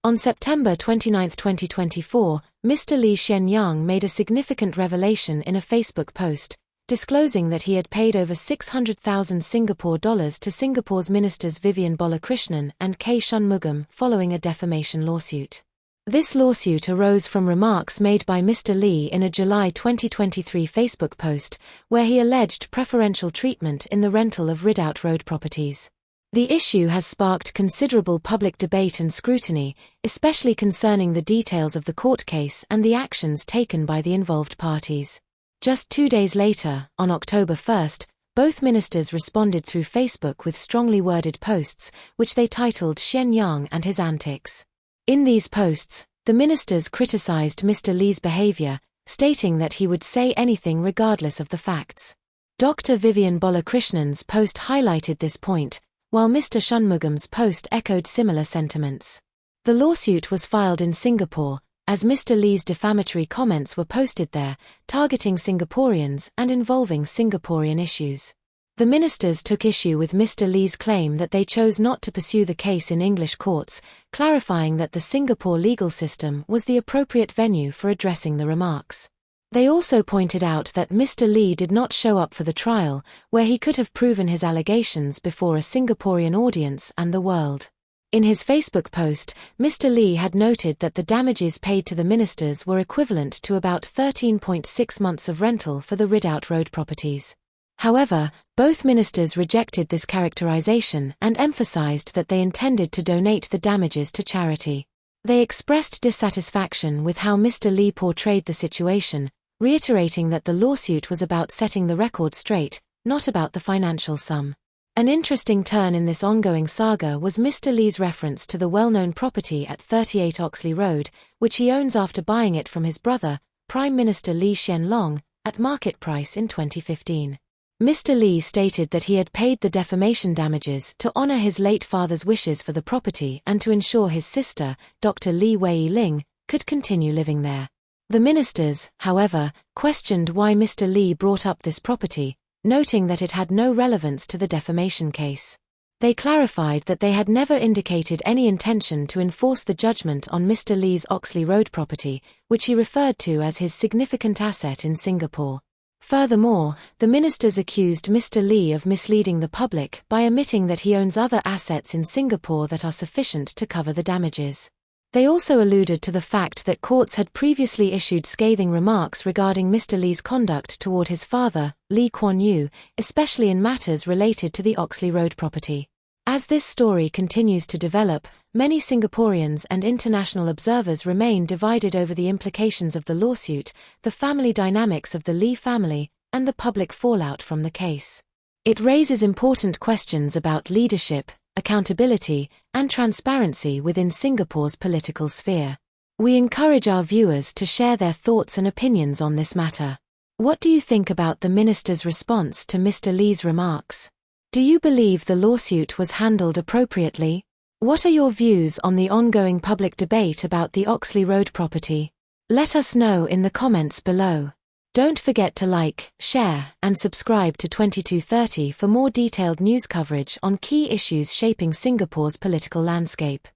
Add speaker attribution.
Speaker 1: On September 29, 2024, Mr. Hsien made a significant revelation in a Facebook post, disclosing that he had paid over 600,000 Singapore dollars to Singapore's ministers Vivian Balakrishnan and Hsien following a defamation lawsuit. This lawsuit arose from remarks made by Mr. Lee in a July 2023 Facebook post, where he alleged preferential treatment in the rental of Ridout Road properties. The issue has sparked considerable public debate and scrutiny, especially concerning the details of the court case and the actions taken by the involved parties. Just 2 days later, on October 1, both ministers responded through Facebook with strongly worded posts, which they titled Hsien and His Antics. In these posts, the ministers criticized Mr. Lee's behavior, stating that he would say anything regardless of the facts. Dr. Vivian Balakrishnan's post highlighted this point, while Mr. Hsien's post echoed similar sentiments. The lawsuit was filed in Singapore, as Mr. Lee's defamatory comments were posted there, targeting Singaporeans and involving Singaporean issues. The ministers took issue with Mr. Lee's claim that they chose not to pursue the case in English courts, clarifying that the Singapore legal system was the appropriate venue for addressing the remarks. They also pointed out that Mr. Lee did not show up for the trial, where he could have proven his allegations before a Singaporean audience and the world. In his Facebook post, Mr. Lee had noted that the damages paid to the ministers were equivalent to about 13.6 months of rental for the Ridout Road properties. However, both ministers rejected this characterization and emphasized that they intended to donate the damages to charity. They expressed dissatisfaction with how Mr. Lee portrayed the situation, reiterating that the lawsuit was about setting the record straight, not about the financial sum. An interesting turn in this ongoing saga was Mr. Lee's reference to the well-known property at 38 Oxley Road, which he owns after buying it from his brother, Prime Minister Lee Hsien Loong, at market price in 2015. Mr. Lee stated that he had paid the defamation damages to honor his late father's wishes for the property and to ensure his sister, Dr. Lee Wei Ling, could continue living there. The ministers, however, questioned why Mr. Lee brought up this property, noting that it had no relevance to the defamation case. They clarified that they had never indicated any intention to enforce the judgment on Mr. Lee's Oxley Road property, which he referred to as his significant asset in Singapore. Furthermore, the ministers accused Mr. Lee of misleading the public by admitting that he owns other assets in Singapore that are sufficient to cover the damages. They also alluded to the fact that courts had previously issued scathing remarks regarding Mr. Lee's conduct toward his father, Lee Kuan Yew, especially in matters related to the Oxley Road property. As this story continues to develop, many Singaporeans and international observers remain divided over the implications of the lawsuit, the family dynamics of the Lee family, and the public fallout from the case. It raises important questions about leadership, accountability, and transparency within Singapore's political sphere. We encourage our viewers to share their thoughts and opinions on this matter. What do you think about the minister's response to Mr. Lee's remarks? Do you believe the lawsuit was handled appropriately? What are your views on the ongoing public debate about the Oxley Road property? Let us know in the comments below. Don't forget to like, share, and subscribe to 2230 for more detailed news coverage on key issues shaping Singapore's political landscape.